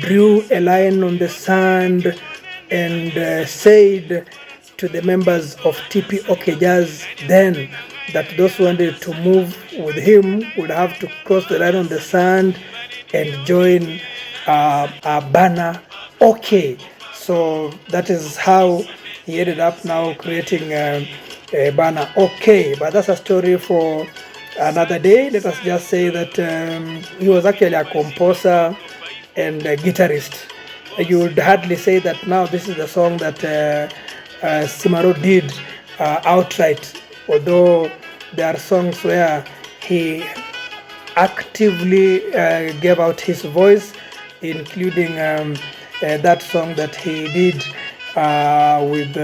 drew a line on the sand and said to the members of TP OK Jazz then that those who wanted to move with him would have to cross the line on the sand and join a banner OK. So that is how he ended up now creating a banner OK. But that's a story for another day. Let us just say that he was actually a composer and a guitarist. You would hardly say that now this is the song that Simaro did outright, although there are songs where he actively gave out his voice, including that song that he did with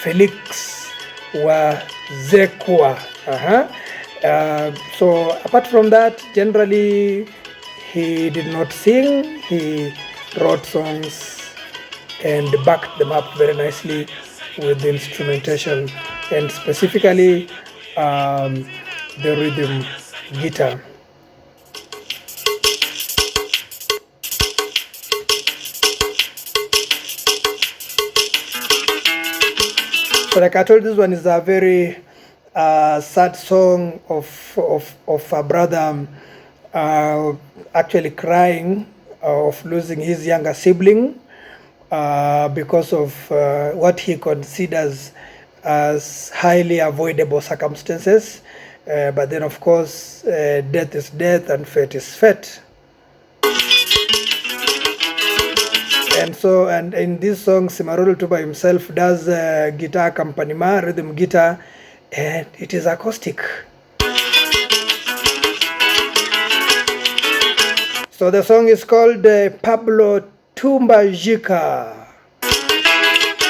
Felix Wazekwa. So apart from that, generally he did not sing. He wrote songs and backed them up very nicely with the instrumentation and specifically the rhythm guitar. So like I told, this one is a very sad song of a brother actually crying of losing his younger sibling because of what he considers as highly avoidable circumstances. But then, of course, death is death and fate is fate. And in this song, Simaro Lutumba himself does guitar accompaniment, rhythm guitar, and it is acoustic. So the song is called Pablo Tumba Jika,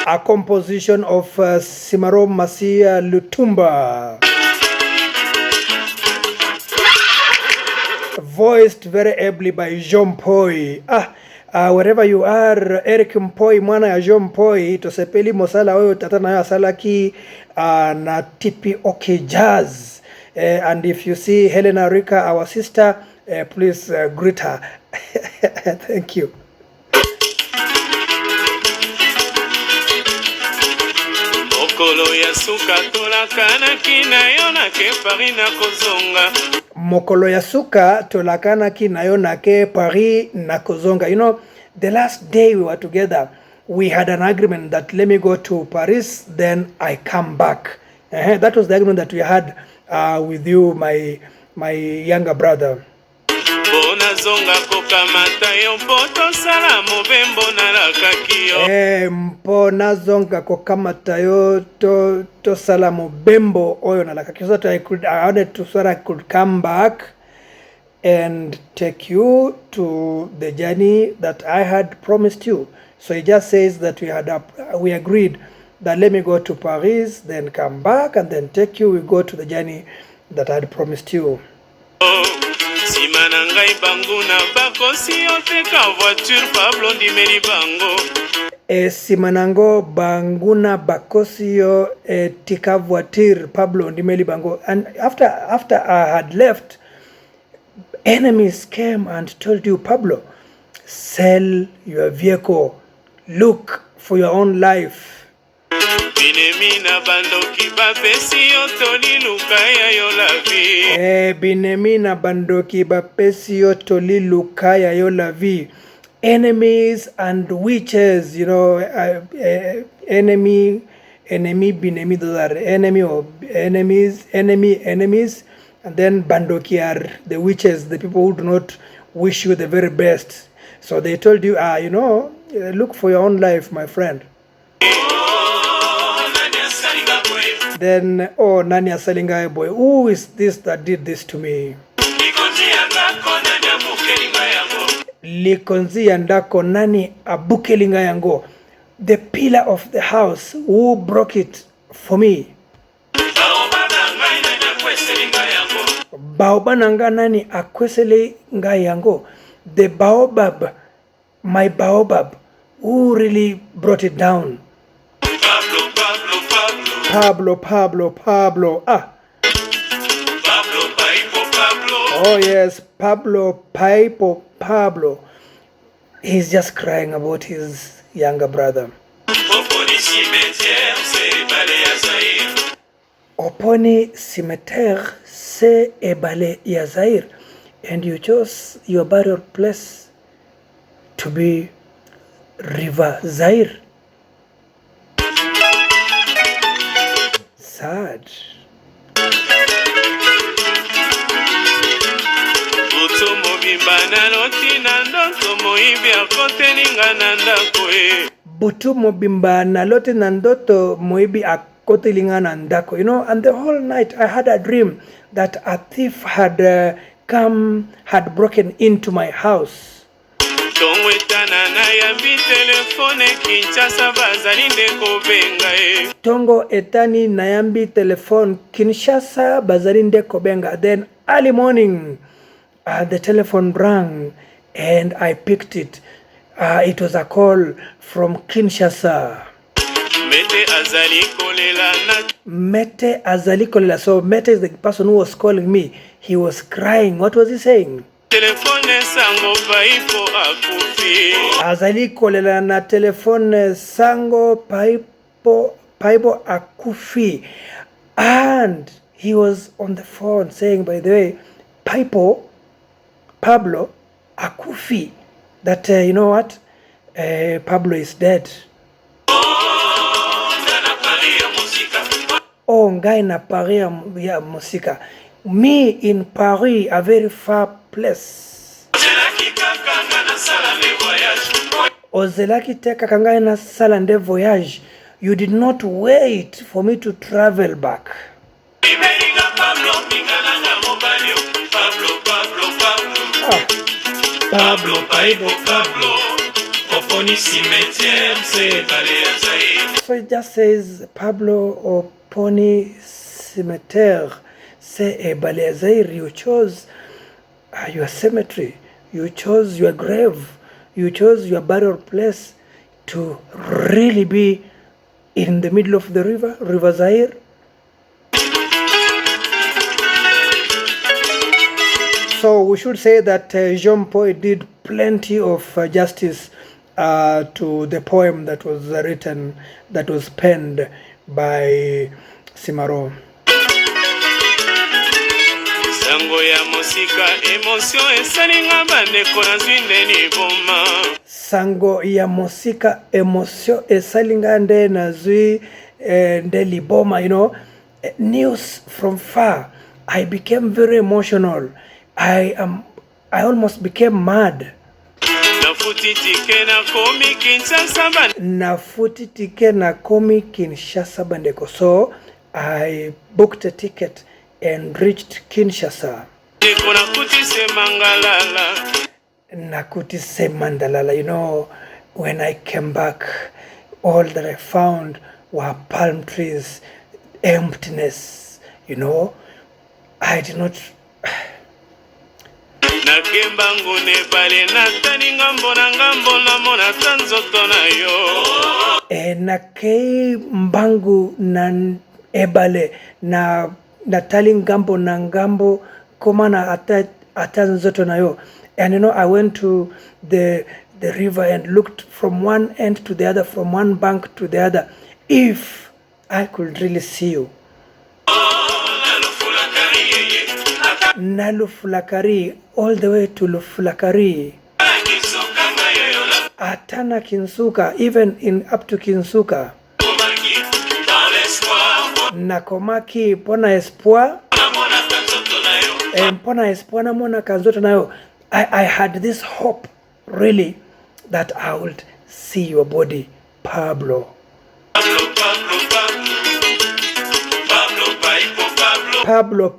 a composition of Simaro Lutumba, voiced very ably by Jean Poi. Wherever you are, Eric Mpoi mwana ya Jean Poi tosepeli mosala oyo tata na salaki na TP OK Jazz. And if you see Helena Rika, our sister, please greet her. Thank you. Mokolo ya suka tolakana kinayo na ke Paris na kozonga. Mokolo ya suka tolakana kinayo na ke Paris na kozonga. You know, the last day we were together, we had an agreement that let me go to Paris, then I come back. That was the agreement that we had with you, my younger brother. Mpona zonga kokamata yo to sala mobembo oyo na lakaki. So I wanted to so I could come back and take you to the journey that I had promised you. So he just says that we agreed that let me go to Paris, then come back, and then take you. We go to the journey that I had promised you. Simanangai banguna bakosi oteka voiture Pablo ndimeli bango. Simanango banguna bakosio tika voiture Pablo ndimeli bango. And after I had left, enemies came and told you, Pablo, sell your vehicle, look for your own life. Binemina bandoki bapesi yo tolilukaya yo la vie. Binemina bandoki bapesi yo tolilukaya yo la vie. Enemies and witches, you know, enemy, binemi, those are enemy or enemies, enemies. And then bandoki are the witches, the people who do not wish you the very best. So they told you, you know, look for your own life, my friend. Then, nani asalinga boy, who is this that did this to me? Likonzi yandako nani abukelinga yango. The pillar of the house, who broke it for me? Baobananga nani akweselinga yango. The baobab, my baobab, who really brought it down? Pablo. Pablo, Pablo. Oh yes, Pablo. He's just crying about his younger brother. Oponi cimetière, c'est ebale ya Zaire, and you chose your burial place to be River Zaire. Sad. Butu mobimba nalote na ndoto moibi akotelinga na ndako. You know, and the whole night I had a dream that a thief had broken into my house. Tongo etani nayambi telephone Kinshasa bazalinde kobenga. Then early morning, the telephone rang and I picked it. It was a call from Kinshasa. Mete azali kolela. So Mete is the person who was calling me. He was crying. What was he saying? Azali kolela na telefone sango paipo akufi. And he was on the phone saying, by the way, Pablo akufi. That, you know what? Pablo is dead. Oh, ngai na Paris ya musika. Me in Paris, a very far place. Ozelaki teka kangai na sala nde voyage. You did not wait for me to travel back. Pablo. So it just says Pablo Oponi Cimetière, c'est ebale ya Zaire. You chose your cemetery, you chose your grave, you chose your burial place to really be in the middle of the River Zaire. So we should say that Jean Paul did plenty of justice to the poem that was written, that was penned by Simaro. Sango ya musika emotion esalinga nde nazwi nde liboma. You know, news from far. I became very emotional. I almost became mad. Nafuti tike na komi Kinshasa bandeko. So I booked a ticket and reached Kinshasa. Nakutise Mandalala. You know, when I came back, all that I found were palm trees, emptiness. You know, I did not. Nakei mbangu na ebale na natali ngambo na ngambo komana atanzoto nayo. And you know, I went to the river and looked from one end to the other, from one bank to the other, if I could really see you. Na Lufulakari, all the way to Lufulakari. Atana Kinsuka, even in up to Kinsuka. Nakomaki pona espoir. Pona espoir na mona kanzoto nayo. I had this hope, really, that I would see your body, Pablo. Pablo.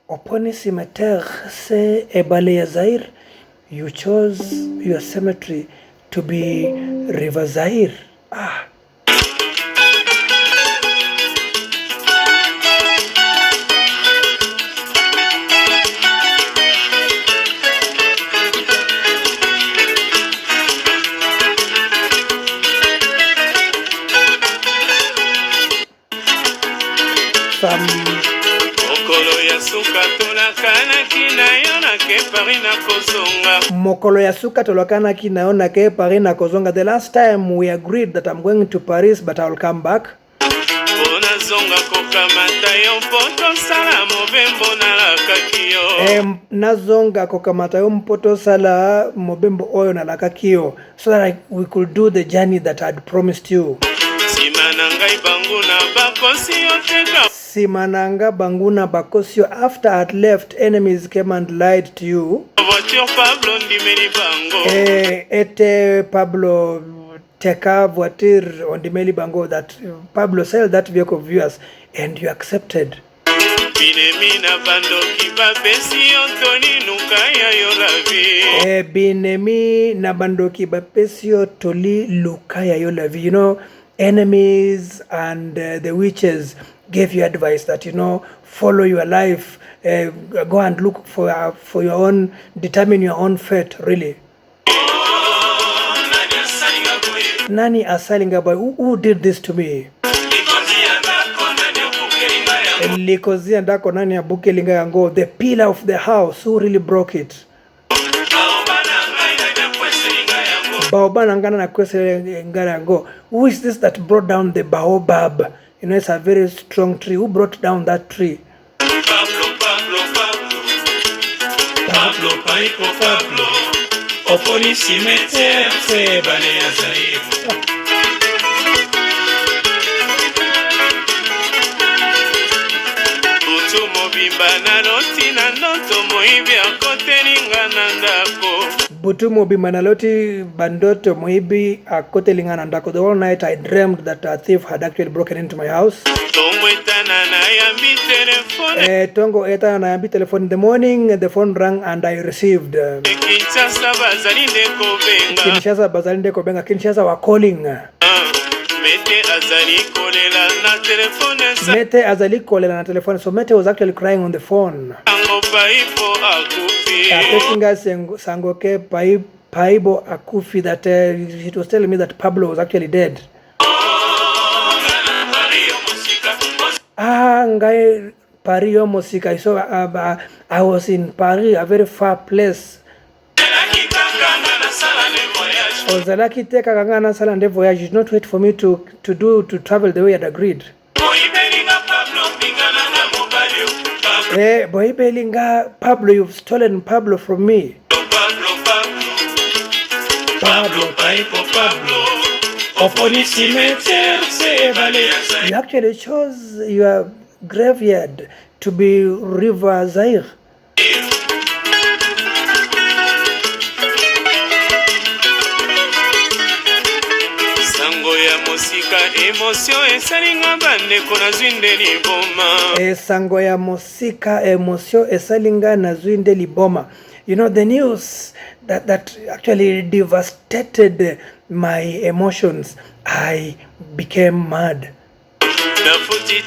Oponi cimetière, c'est ebale ya Zaire. You chose your cemetery to be River Zaire. some mokolo ya suka tolakanaki na yo nake Paris na kozonga. Mokolo ya suka tolakanaki na yo nake Paris na kozonga. The last time we agreed that I'm going to Paris but I'll come back. Nazonga kokamata yo mpoto sala mobembo nalakaki yo. Nazonga kokamata yo mpoto sala mobembo oyo nalakaki yo, so that we could do the journey that I had promised you. Simananga banguna bakosio teka. Simananga banguna bakosio. After I had left, enemies came and lied to you. Voiture Pablo ndimeli bango. Ete Pablo teka voiture ondimeli bango, that Pablo sell that vehicle of yours and you accepted. Binemi na bandoki bapesi yo toli luka ya yo la vie. Binemi na bandoki bapesi yo toli luka ya yo la vie. You know, enemies and the witches gave you advice that, you know, follow your life, go and look for your own, determine your own fate, really. Nani asalinga boy? Who did this to me? Likozia ndako nani abuke linga yango? The pillar of the house, who really broke it? Baobana ngana na kwese ngana yango. Who is this that brought down the baobab? You know, it's a very strong tree. Who brought down that tree? Pablo. Oponi cimetière se bale ya zaifu. Butu mobimba na loti na ndoto moibi akotelinga na ndako. Butu mobimba na loti bandoto moibi akotelinga ndako. The whole night I dreamed that a thief had actually broken into my house. Tongo etana na yambi telephone. Tongo etana na yambi telephone. In the morning the phone rang and I received. Kinshasa bazali ndeko benga. Kinshasa bazali ndeko benga. Kinshasa were calling. Mete azali kolela na telephone. Mete azali kolela na telephone. So Mete was actually crying on the phone. Ango paipo akufi. Apesinga sangoke paibo akufi, that it was telling me that Pablo was actually dead. Ngai Paris Mosika. So I was in Paris, a very far place. Ozalaki teka kangana sala nde voyage. Did not wait for me to travel the way I'd agreed. Boibelinga Pablo, you've stolen Pablo from me. You actually chose your graveyard to be River Zaire. Sango ya mosika emotion esalinga bandeko na zwinde liboma. Sango ya mosika emotion esalinga na zwinde liboma. You know, the news that actually devastated my emotions. I became mad. Nafuti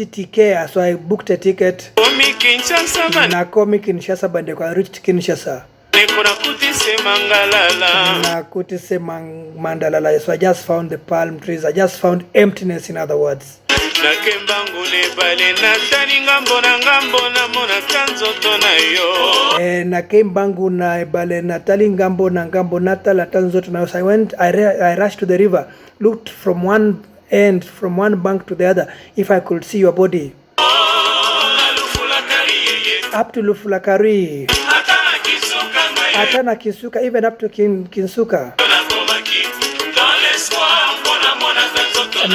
tike, so I booked a ticket. Nakomi Kinshasa bandeko. I reached Kinshasa. Nakutise mandalala. So I just found the palm trees. I just found emptiness, in other words. Nakembangu na ebale natali ngambo na ngambo natala tanzoto na. So I rushed to the river, looked from one end, from one bank to the other, if I could see your body. Up to Lufulakari, Atana Kisuka, even up to Kinsuka. I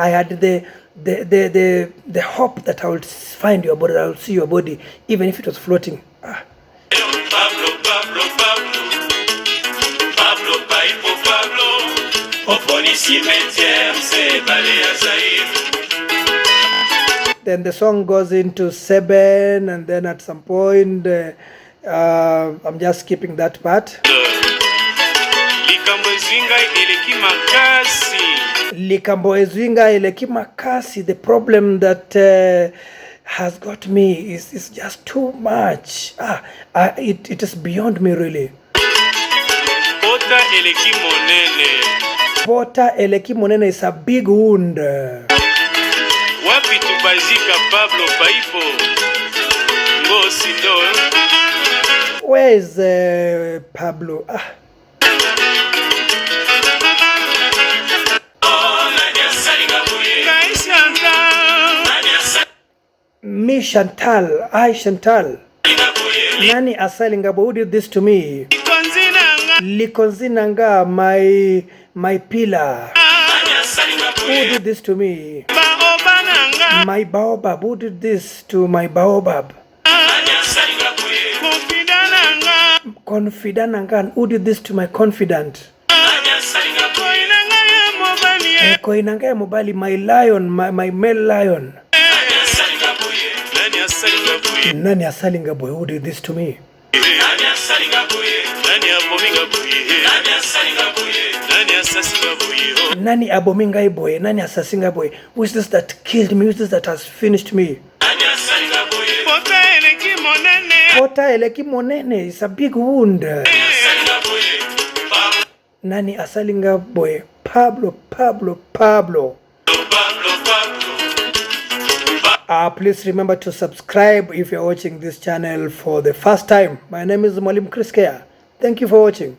had the hope that I would find your body, I would see your body, even if it was floating. Then the song goes into 7, and then at some point, I'm just skipping that part. Likambo ezinga eleki makasi. The problem that has got me is just too much. It is beyond me, really. Pota eleki monene is a big wound. Wapi tubazika Pablo paipo. Ngosi ndo. Where is Pablo? Me Chantal, I Chantal. Nani asalingabo, who did this to me? Likonzinanga, my pillar. Who did this to me? My baobab, who did this to my baobab? Confidanangan, who did this to my confidant? Koinanga mobali, my lion, my male lion. Nani asalingabo, who did this to me? Nani abominga boy, nani asasinga boy. Who is this that killed me? Who is this that has finished me? Pota eleki monene is a big wound. Nani asalinga boy? Pablo. Please remember to subscribe if you're watching this channel for the first time. My name is Mwalimu Chris Kea. Thank you for watching.